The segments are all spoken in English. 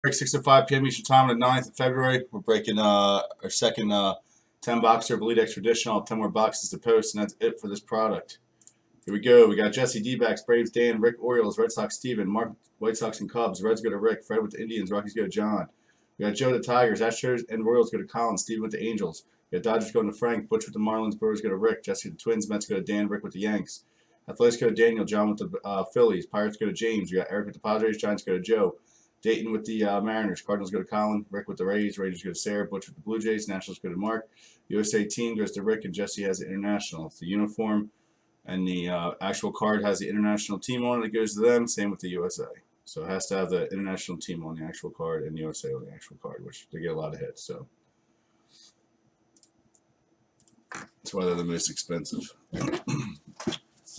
Break 6 to 5 p.m. Eastern Time on the 9th of February. We're breaking our second 10 boxer of Elite X Traditional, 10 more boxes to post, and that's it for this product. Here we go. We got Jesse D-backs, Braves Dan, Rick Orioles, Red Sox Steven, Mark White Sox and Cubs, Reds go to Rick, Fred with the Indians, Rockies go to John. We got Joe the Tigers, Astros and Royals go to Colin, Steven with the Angels. We got Dodgers going to Frank, Butch with the Marlins, Brewers go to Rick, Jesse with the Twins, Mets go to Dan, Rick with the Yanks. Athletics go to Daniel, John with the Phillies, Pirates go to James. We got Eric with the Padres, Giants go to Joe. Dayton with the Mariners, Cardinals go to Colin, Rick with the Rays, Rangers go to Sarah, Butch with the Blue Jays, Nationals go to Mark, USA team goes to Rick, and Jesse has the international. The uniform and the actual card has the international team on it, it goes to them, same with the USA. So it has to have the international team on the actual card and the USA on the actual card, which they get a lot of hits, so that's why they're the most expensive.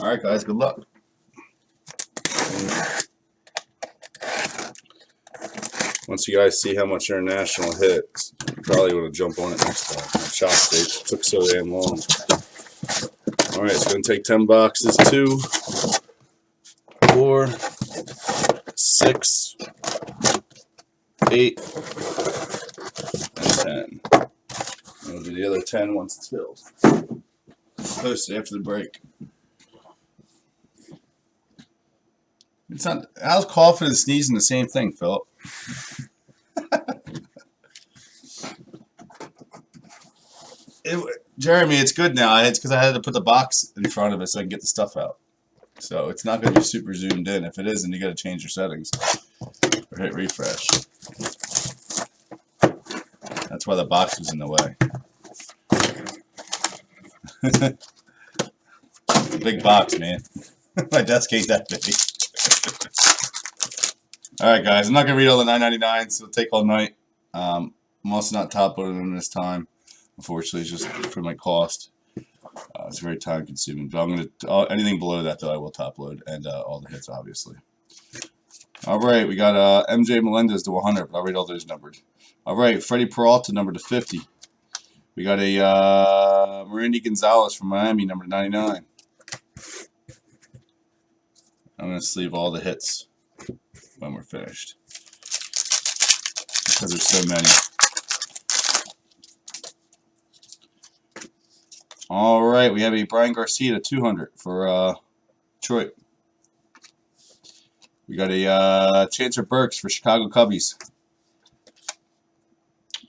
Alright guys, good luck. Once you guys see how much international hits, you probably want to jump on it next time. My shop state took so damn long. Alright, it's going to take 10 boxes. 2, 4, 6, 8, and 10. We'll do the other 10 once it's filled. Post it after the break. It's not. How's coughing and sneezing the same thing, Philip? Jeremy, it's good now. It's because I had to put the box in front of it so I can get the stuff out. So it's not going to be super zoomed in. If it is, then you got to change your settings or hit refresh. That's why the box was in the way. Big box, man. My desk ain't that big. Alright guys, I'm not going to read all the 9.99s. It'll take all night. I'm also not top loading them this time. Unfortunately, it's just for my cost. It's very time consuming. But I'm going to, anything below that though I will top load, and all the hits obviously. Alright, we got MJ Melendez to 100, but I'll read all those numbered. Alright, Freddie Peralta number to 50. We got a Marandy Gonzalez from Miami number to 99. I'm going to sleeve all the hits when we're finished, because there's so many. All right, we have a Brian Garcia to 200 for Detroit. We got a Chancer Burks for Chicago Cubbies.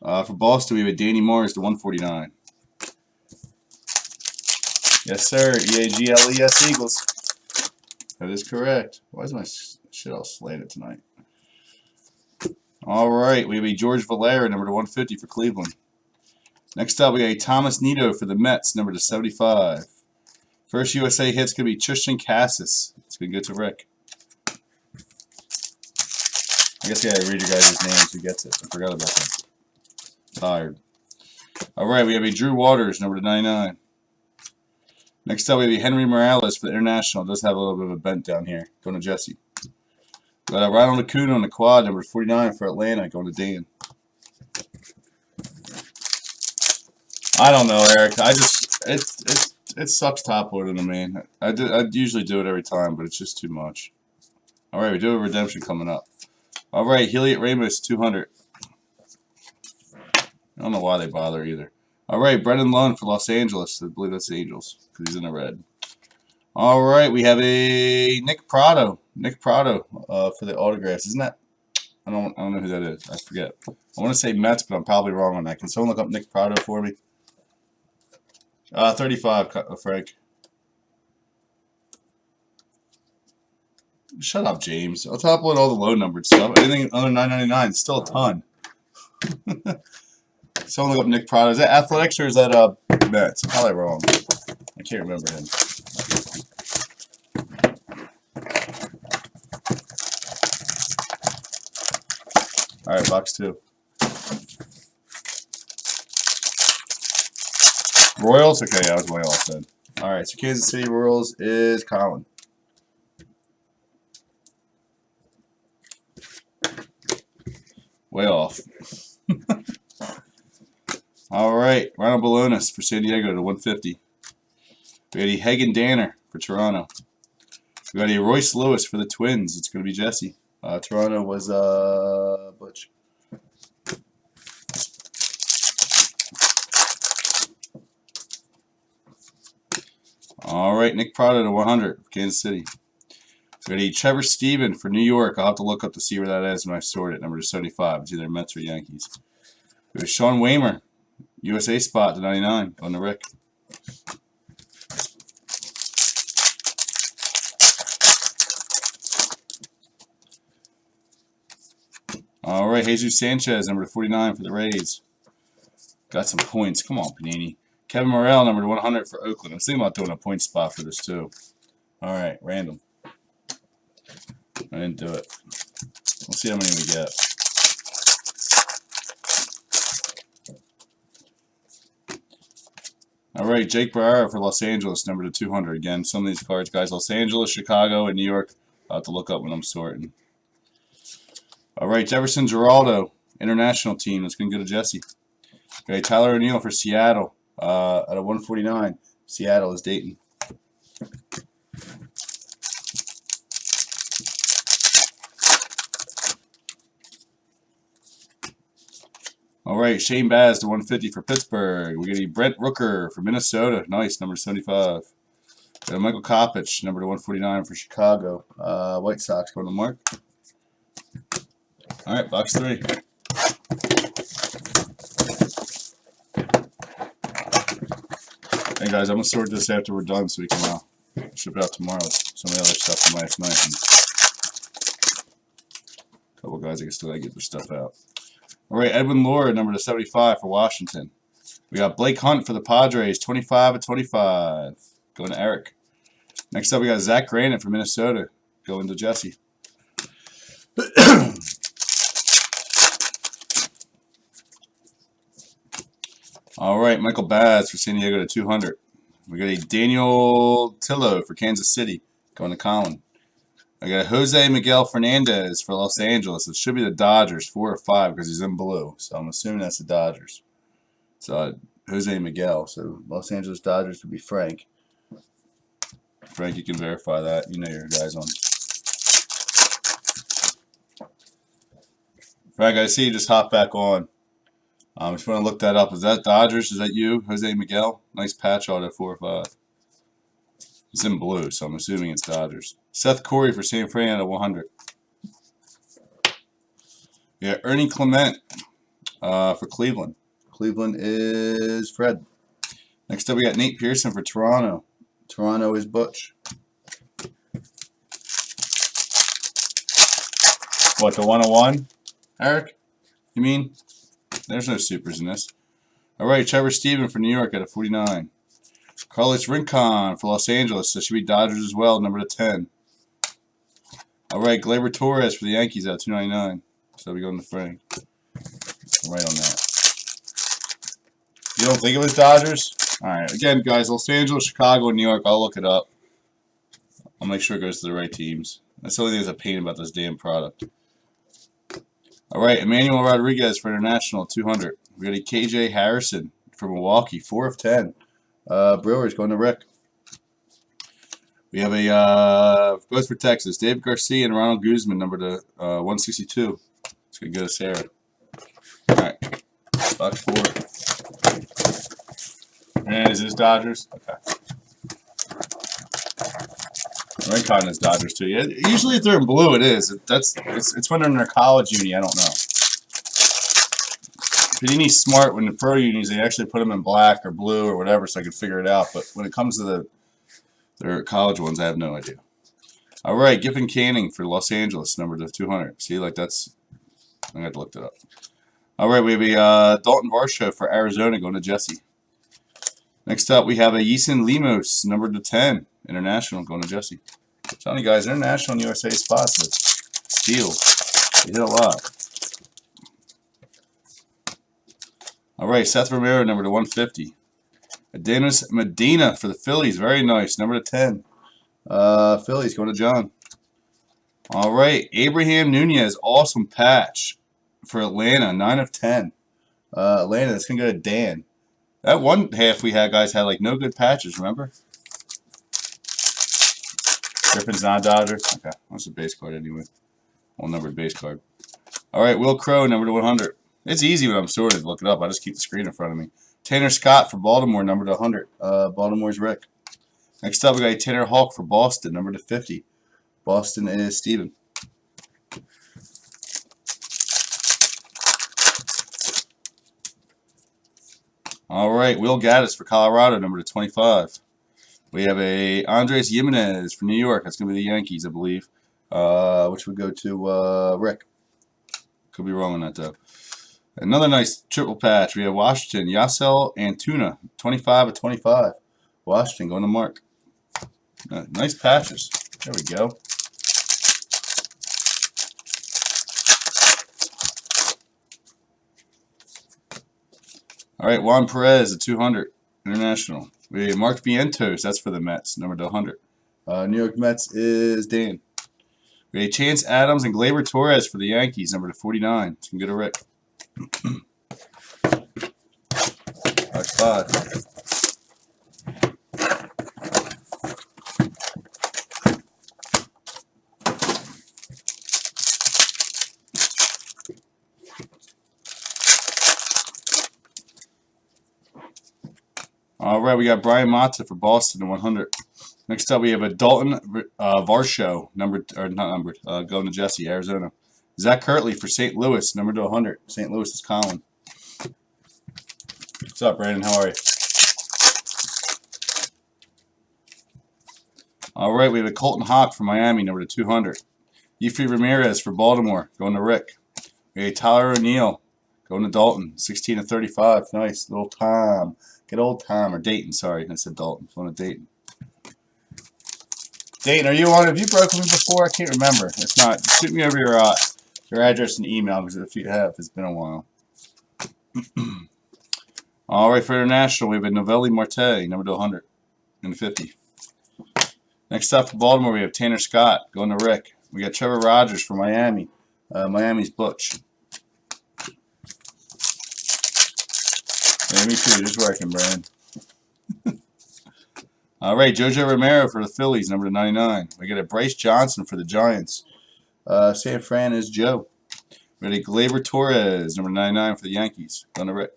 For Boston, we have a Danny Mars to 149. Yes, sir. EAGLES Eagles. That is correct. Why is my shit all slanted tonight? All right, we have a George Valera, number to 150 for Cleveland. Next up, we got a Thomas Nido for the Mets, number to 75. First USA hit's going to be Tristan Cassis. It's going to go to Rick. I guess I got to read your guys' names who gets it. I forgot about that. Tired. All right, we have a Drew Waters, number to 99. Next up, we have a Henry Morales for the International. It does have a little bit of a bent down here. Going to Jesse. We got a Ronald Acuna on the quad, number 49 for Atlanta. Going to Dan. I don't know, Eric. It sucks top loading to me. I usually do it every time, but it's just too much. All right, we do have a redemption coming up. All right, Heliot Ramos 200. I don't know why they bother either. All right, Brendan Lund for Los Angeles. I believe that's the Angels because he's in the red. All right, we have a Nick Prado. Nick Prado for the autographs. Isn't that? I don't know who that is. I forget. I want to say Mets, but I'm probably wrong on that. Can someone look up Nick Prado for me? 35, Frank. Shut up, James. I'll top load all the low numbered stuff. Anything under 9.99 is still a ton. Someone look up Nick Prado. Is that Athletics or is that Mets? I'm probably wrong. I can't remember him. All right, box 2. Royals? Okay, I was way off then. All right, so Kansas City Royals is Colin. Way off. All right, Ronald Balonis for San Diego to 150. We got a Hagen Danner for Toronto. We got a Royce Lewis for the Twins. It's going to be Jesse. Toronto was Butch. All right, Nick Prado to 100 for Kansas City. We got a Trevor Stephen for New York. I'll have to look up to see where that is when I sort it. Number 75. It's either Mets or Yankees. We have Sean Waymer, USA spot to 99 on the Rick. All right, Jesus Sanchez, number 49 for the Rays. Got some points. Come on, Panini. Kevin Morrell, number 100 for Oakland. I'm thinking about doing a point spot for this too. All right, random. I didn't do it. We'll see how many we get. All right, Jake Barrera for Los Angeles, number 200. Again, some of these cards, guys, Los Angeles, Chicago, and New York. I'll have to look up when I'm sorting. All right, Jefferson Geraldo, international team. That's going to go to Jesse. Okay, Tyler O'Neill for Seattle at a 149. Seattle is Dayton. All right, Shane Baz to 150 for Pittsburgh. We got a Brent Rooker for Minnesota. Nice, number 75. Got a Michael Kopech, number 149 for Chicago. White Sox going to Mark. All right, box 3. Hey guys, I'm gonna sort this after we're done so we can ship it out tomorrow. Some of the other stuff from last night. And a couple guys I can still get their stuff out. All right, Edwin Lora, number 75 for Washington. We got Blake Hunt for the Padres, 25 of 25. Going to Eric. Next up, we got Zach Granite for Minnesota. Going to Jesse. All right, Michael Baz for San Diego to 200. We got a Daniel Tillo for Kansas City. Going to Colin. I got a Jose Miguel Fernandez for Los Angeles. It should be the Dodgers, 4 or 5, because he's in blue. So I'm assuming that's the Dodgers. So Jose Miguel. So Los Angeles Dodgers would be Frank. Frank, you can verify that. You know your guys on. Frank, I see you just hop back on. I just want to look that up. Is that Dodgers? Is that you, Jose Miguel? Nice patch auto, 4 or 5. It's in blue, so I'm assuming it's Dodgers. Seth Corey for San Fran at 100. Yeah, Ernie Clement for Cleveland. Cleveland is Fred. Next up, we got Nate Pearson for Toronto. Toronto is Butch. What, the 101? Eric? You mean? There's no supers in this. All right, Trevor Stephen for New York at a 49. Carlos Rincon for Los Angeles. That should be Dodgers as well, number 10. All right, Gleyber Torres for the Yankees at 299. So we go into Frank. Right on that. You don't think it was Dodgers? All right, again, guys, Los Angeles, Chicago, and New York. I'll look it up. I'll make sure it goes to the right teams. That's the only thing that's a pain about this damn product. All right, Emmanuel Rodriguez for International, 200. We got a KJ Harrison for Milwaukee, 4 of 10. Brewers going to Rick. We have a both for Texas, David Garcia and Ronald Guzman, number 162. It's going to go to Sarah. All right, box 4. And is this Dodgers? Okay. Rincon is Dodgers too. Yeah, usually if they're in blue, it is. It's when they're in their college uni. I don't know. Panini's smart when the pro unis they actually put them in black or blue or whatever, so I could figure it out. But when it comes to their college ones, I have no idea. All right, Giffen Canning for Los Angeles, number 200. See, like that's I got to look that up. All right, we have a Dalton Varsho for Arizona going to Jesse. Next up, we have a Yeson Lemos, number 10, international, going to Jesse. I'm telling you guys, international and USA spots, steal. They hit a lot. All right, Seth Romero, number 150. Dennis Medina for the Phillies, very nice, number 10. Phillies going to John. All right, Abraham Nunez, awesome patch for Atlanta, 9 of 10. Atlanta, that's going to go to Dan. That one half we had, guys, had like no good patches, remember? Griffin's not Dodger. Okay, that's a base card anyway. One numbered base card. All right, Will Crow, number 100. It's easy when I'm sorted to look it up. I just keep the screen in front of me. Tanner Scott for Baltimore, number 100. Baltimore's Rick. Next up, we got a Tanner Houck for Boston, number /50. Boston is Steven. All right, Will Gaddis for Colorado, number /25. We have a Andres Gimenez for New York. That's going to be the Yankees, I believe. Which would go to Rick. Could be wrong on that, though. Another nice triple patch. We have Washington, Yasel Antuna, 25/25. Washington going to Mark. Nice patches. There we go. All right, Juan Perez at 200, international. We have Mark Vientos. That's for the Mets, number /100. New York Mets is Dan. We have Chance Adams and Gleyber Torres for the Yankees, number /49. It's going to go to Rick. That's 5. All right, we got Brian Mata for Boston at 100. Next up, we have a Dalton Varsho, going to Jesse, Arizona. Zach Kirtley for St. Louis, number /100. St. Louis is Colin. What's up, Brandon? How are you? All right, we have a Colton Hawk for Miami, number /200. Yefry Ramirez for Baltimore, going to Rick. We have Tyler O'Neill, going to Dalton, 16/35. Nice, little Tom. Good old Tom, or Dayton, sorry. I said Dalton. Going to Dayton. Dayton, are you on? Have you broken me before? I can't remember. If not, shoot me over your address and email, because if you have, it's been a while. All right, for international, we have a Noelvi Marte, number /100, and 50. Next up for Baltimore, we have Tanner Scott, going to Rick. We got Trevor Rogers for Miami. Miami's Butch. Yeah, me too. Just working, Brian. All right, JoJo Romero for the Phillies, number /99. We got a Bryce Johnson for the Giants. San Fran is Joe. We got a Gleyber Torres, number /99 for the Yankees. Going to Rick.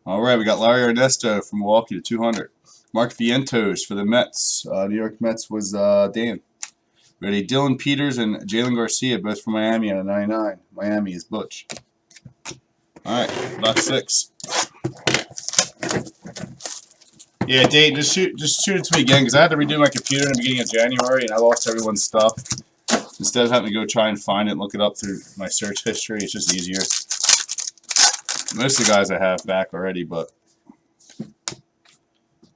All right, we got Larry Ernesto from Milwaukee /200. Mark Vientos for the Mets. New York Mets was Dan. We got a Dylan Peters and Jalen Garcia, both from Miami on a /99. Miami is Butch. All right, box 6. Yeah, Dave, just shoot it to me again, because I had to redo my computer in the beginning of January, and I lost everyone's stuff. Instead of having to go try and find it and look it up through my search history, it's just easier. Most of the guys I have back already, but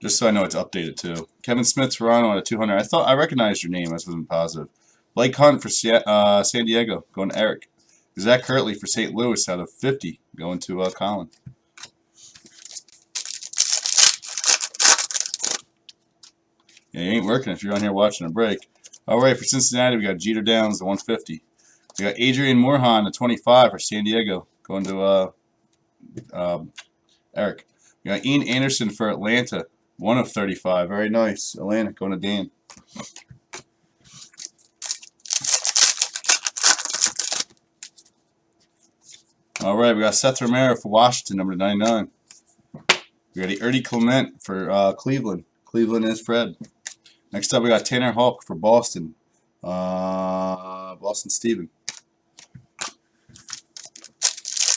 just so I know it's updated too. Kevin Smith, Toronto at 200. I recognized your name. I wasn't positive. Blake Hunt for San Diego, going to Eric. Zach Kirtley for St. Louis out of 50, going to Colin. Yeah, you ain't working if you're on here watching a break. All right, for Cincinnati, we got Jeter Downs at 150. We got Adrian Morejon at 25 for San Diego, going to Eric. We got Ian Anderson for Atlanta, 1/35. Very nice. Atlanta, going to Dan. All right, we got Seth Romero for Washington, number /99. We got Erdy Clement for Cleveland. Cleveland is Fred. Next up, we got Tanner Houck for Boston. Boston Steven.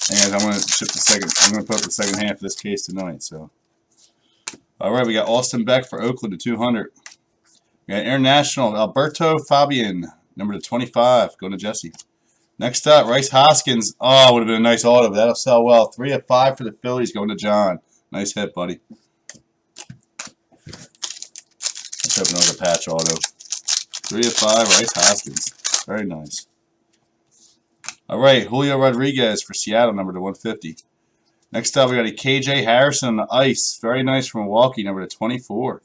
And guys, I'm going to ship the second. I'm going to put up the second half of this case tonight. So, all right, we got Austin Beck for Oakland at 200. We got international Alberto Fabian, number /25, going to Jesse. Next up, Rice Hoskins. Oh, would have been a nice auto. That'll sell well. 3/5 for the Phillies, going to John. Nice hit, buddy. Let's hope another patch auto. 3/5, Rice Hoskins. Very nice. All right, Julio Rodriguez for Seattle, number /150. Next up, we got a KJ Harrison on the ice. Very nice from Milwaukee, number /24.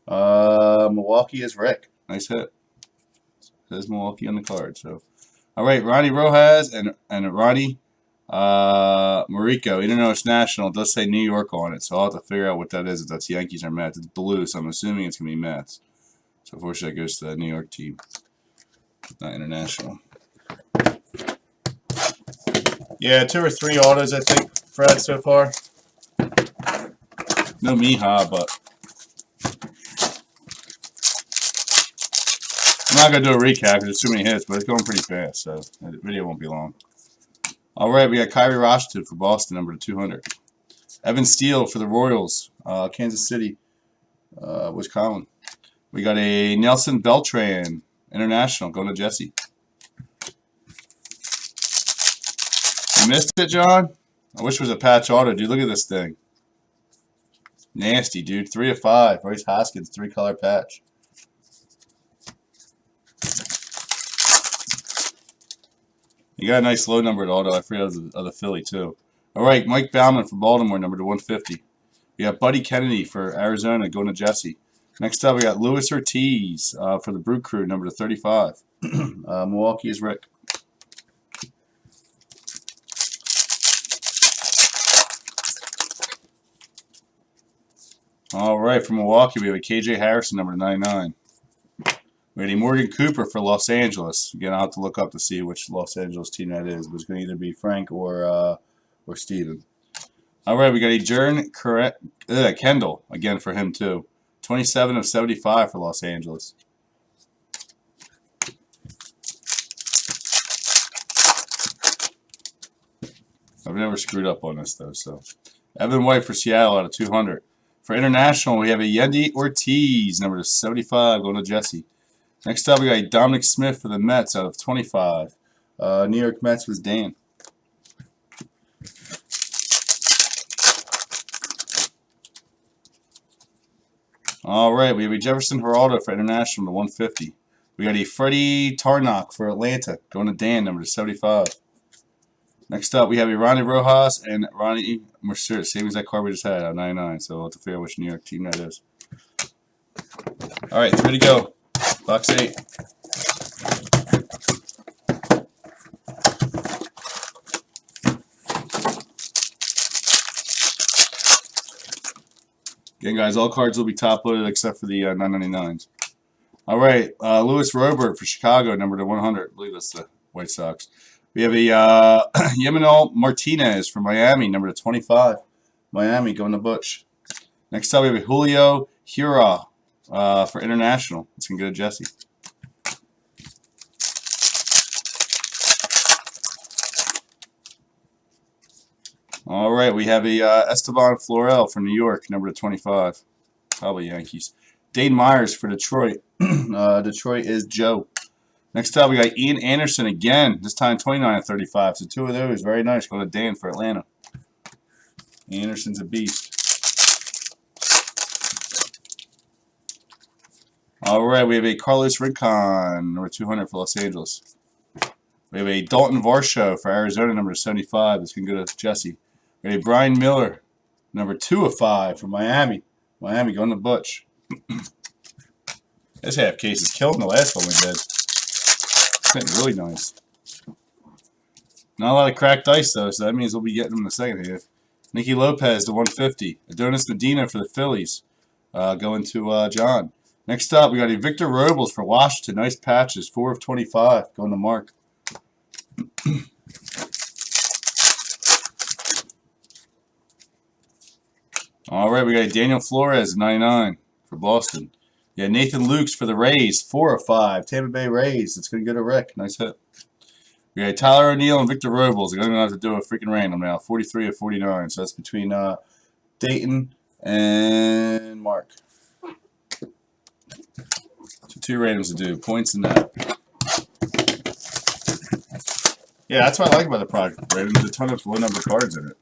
Milwaukee is Rick. Nice hit. Says Milwaukee on the card. So, all right, Ronnie Rojas and Ronnie Marico. Even though it's national, it does say New York on it. So I'll have to figure out what that is. If that's Yankees or Mets. It's blue, so I'm assuming it's gonna be Mets. So unfortunately, that goes to the New York team, not international. Yeah, 2 or 3 autos, I think, Fred, so far. No Mija, but I'm not going to do a recap because there's too many hits, but it's going pretty fast, so the video won't be long. All right, we got Kyrie Washington for Boston, number 200. Evan Steele for the Royals, Kansas City, Wisconsin. We got a Nelson Beltran, International, going to Jesse. You missed it, John? I wish it was a patch auto, dude. Look at this thing. Nasty, dude. 3 of 5. Royce Hoskins, 3-color patch. You got a nice low numbered auto. I forgot of the Philly, too. All right, Mike Baumann for Baltimore, number 150. We got Buddy Kennedy for Arizona, going to Jesse. Next up, we got Luis Ortiz for the Brew Crew, number 35. Milwaukee is Rick. All right, from Milwaukee, we have a KJ Harrison, number 99. We have a Morgan Cooper for Los Angeles. Again, I'll have to look up to see which Los Angeles team that is, but it's going to either be Frank or Steven. All right, we got a Jern Kendall, again for him too. 27 of 75 for Los Angeles. I've never screwed up on this, though. So, Evan White for Seattle out of 200. For International, we have a Yendy Ortiz, number 75, going to Jesse. Next up, we got Dominic Smith for the Mets out of 25. New York Mets was Dan. All right, we have a Jefferson Geraldo for International to 150. We got a Freddie Tarnok for Atlanta, going to Dan, number 75. Next up, we have a Ronnie Rojas and Ronnie Mercer, same as that card we just had, out of 99. So we'll have to figure out which New York team that is. All right, 3 to go. Box 8. Again, guys, all cards will be top loaded except for the 999s. All right, Luis Robert for Chicago, number 100. I believe that's the White Sox. We have a Yemanol Martinez for Miami, number 25. Miami going to Butch. Next up, we have a Julio Hura for International. It's going to go to Jesse. All right, we have a Esteban Florel for New York, number 25. Probably Yankees. Dane Myers for Detroit. Detroit is Joe. Next up, we got Ian Anderson again, this time 29 of 35. So 2 of those, very nice. Go to Dan for Atlanta. Anderson's a beast. All right, we have a Carlos Rincon, number 200 for Los Angeles. We have a Dalton Varsho for Arizona, number 75. This can go to Jesse. We have a Brian Miller, number 2 of 5 for Miami. Miami going to Butch. This half case is killing the last one we did. It's been really nice. Not a lot of cracked dice, though, so that means we'll be getting them in the second half. Nicky Lopez to 150. Adonis Medina for the Phillies. Going to John. Next up, we got a Victor Robles for Washington. Nice patches. 4 of 25. Going to Mark. All right, we got a Daniel Flores, 99 for Boston. Yeah, Nathan Lukes for the Rays, 4 of 5. Tampa Bay Rays. It's going to go to Rick. Nice hit. We got Tyler O'Neill and Victor Robles. I'm going to have to do a freaking random now. 43 of 49. So that's between Dayton and Mark. So 2 randoms to do. Points and that. Yeah, that's what I like about the product. Right? There's a ton of low-number cards in it.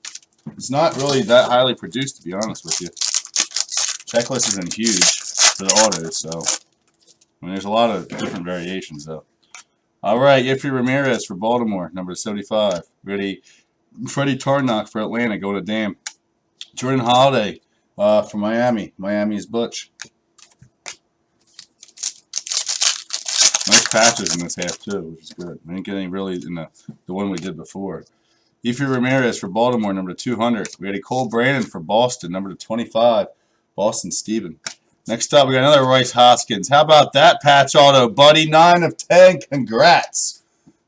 It's not really that highly produced, to be honest with you. Checklist isn't huge for the autos, so I mean, there's a lot of different variations, though. All right, Yefry Ramirez for Baltimore, number 75. Ready, Freddie Tarnok for Atlanta, going to Dan. Jordan Holiday for Miami. Miami is Butch. Nice patches in this half, too, which is good. I didn't get any really in the one we did before. Yefry Ramirez for Baltimore, number 200. We had a Cole Brandon for Boston, number 25. Boston Steven. Next up, we got another Royce Hoskins. How about that patch auto, buddy? 9 of 10. Congrats.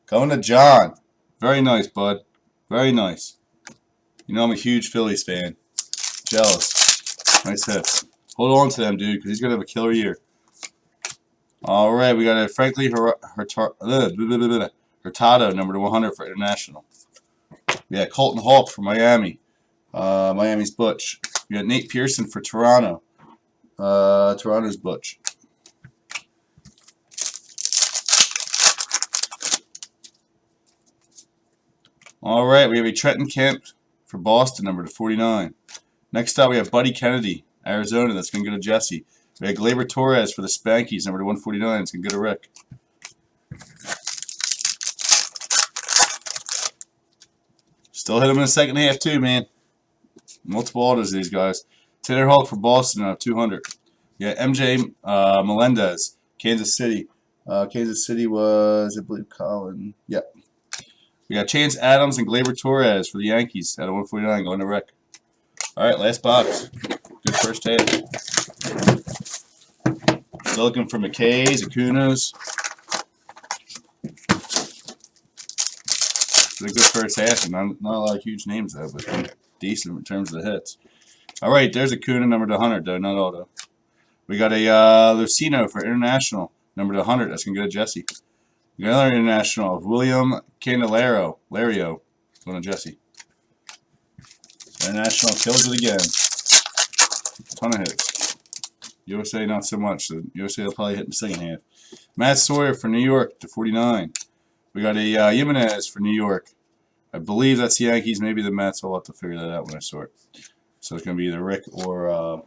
Going to John. Very nice, bud. Very nice. You know I'm a huge Phillies fan. Jealous. Nice hits. Hold on to them, dude, because he's going to have a killer year. All right, we got a Frankly Hurtado, number to 100 for International. We got Colton Hawke for Miami. Miami's Butch. We got Nate Pearson for Toronto. Toronto's Butch. All right, we have a Trenton Kemp for Boston, number to 49. Next up, we have Buddy Kennedy, Arizona. That's going to go to Jesse. We have Gleyber Torres for the Spankies, number to 149. It's going to go to Rick. Still hit him in the second half, too, man. Multiple autos, these guys. Tanner Houck for Boston, 200. Yeah, MJ Melendez, Kansas City. Kansas City was, I believe, Colin. Yep. We got Chance Adams and Gleyber Torres for the Yankees out of 149 going to Rick. All right, last box. Good first half. Still looking for McKays, Acunas. It's a good first half, and not a lot of huge names though, but decent in terms of the hits. All right, there's Acuna, number to 100, though, not auto. We got a Lucino for International, number to 100. That's going to go to Jesse. We got another International of William Candelario, going to Jesse. International kills it again. Ton of hits. USA not so much. So USA will probably hit in the second half. Matt Sawyer for New York to 49. We got a Jimenez for New York. I believe that's the Yankees. Maybe the Mets. I'll have to figure that out when I sort. So it's going to be either Rick or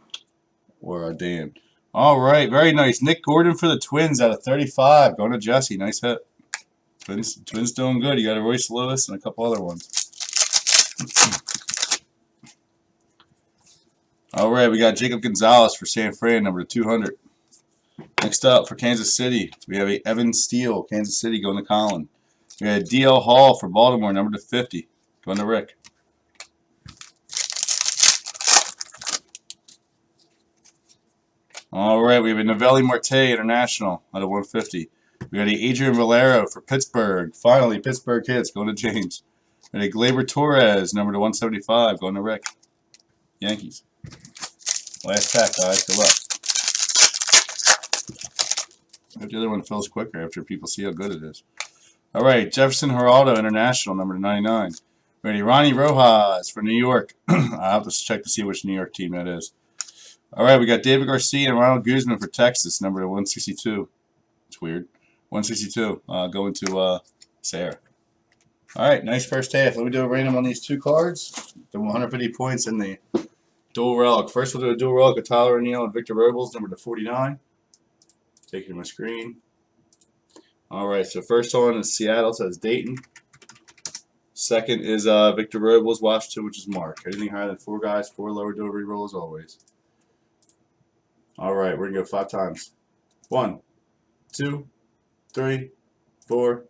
Dan. All right, very nice. Nick Gordon for the Twins out of 35. Going to Jesse. Nice hit. Twins doing good. You got a Royce Lewis and a couple other ones. All right, we got Jacob Gonzalez for San Fran, number 200. Next up for Kansas City, we have a Evan Steele, Kansas City, going to Colin. We got DL Hall for Baltimore, number 50, going to Rick. All right, we have a Novelli Marte International out of 150. We got a Adrian Valero for Pittsburgh. Finally, Pittsburgh hits, going to James. And a Gleyber Torres, number to 175, going to Rick. Yankees. Last pack, guys. Good luck. I hope the other one fills quicker after people see how good it is. All right, Jefferson Geraldo International, number 99. Ready, Ronnie Rojas for New York. I'll have to check to see which New York team that is. All right, we got David Garcia and Ronald Guzman for Texas, number 162. It's weird. 162 going to Sarah. All right, nice first half. Let me do a random on these two cards. The 150 points in the dual relic. First, we'll do a dual relic of Tyler O'Neill and Victor Robles, number 49. Taking my screen. All right, so first one is Seattle, says Dayton. Second is Victor Robles, Washington, which is Mark. Anything higher than 4 guys, 4 lower dual reroll as always. All right, we're going to go 5 times. 1, 2, 3, 4.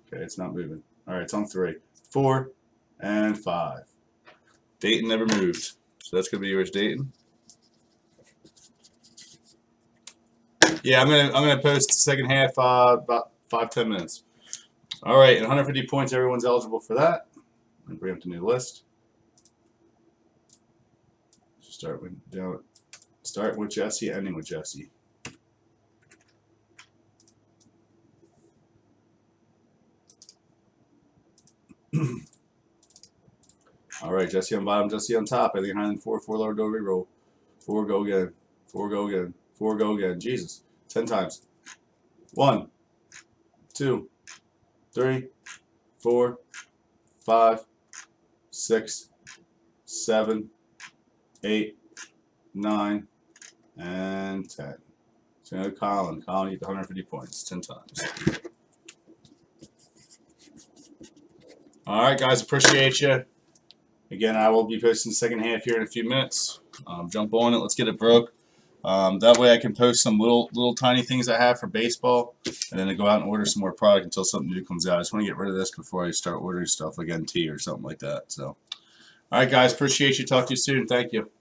Okay, it's not moving. All right, it's on 3. 4 and 5. Dayton never moved. So that's going to be yours, Dayton. Yeah, I'm gonna post the second half about 5-10 minutes. All right, and 150 points. Everyone's eligible for that. And bring up the new list. Start with Jesse, ending with Jesse. All right, Jesse on bottom, Jesse on top. Anything higher than 4, 4 lower door reroll. 4 go again. 4 go again. 4 go again. Jesus. 10 times. 1, 2, 3, 4, 5, 6, 7, 8, 9, and 10. So Colin. Colin, you get 150 points. 10 times. All right, guys. Appreciate you. Again, I will be posting the second half here in a few minutes. Jump on it. Let's get it broke. That way I can post some little tiny things I have for baseball, and then I go out and order some more product until something new comes out. I just want to get rid of this before I start ordering stuff like NT or something like that. So, all right, guys. Appreciate you. Talk to you soon. Thank you.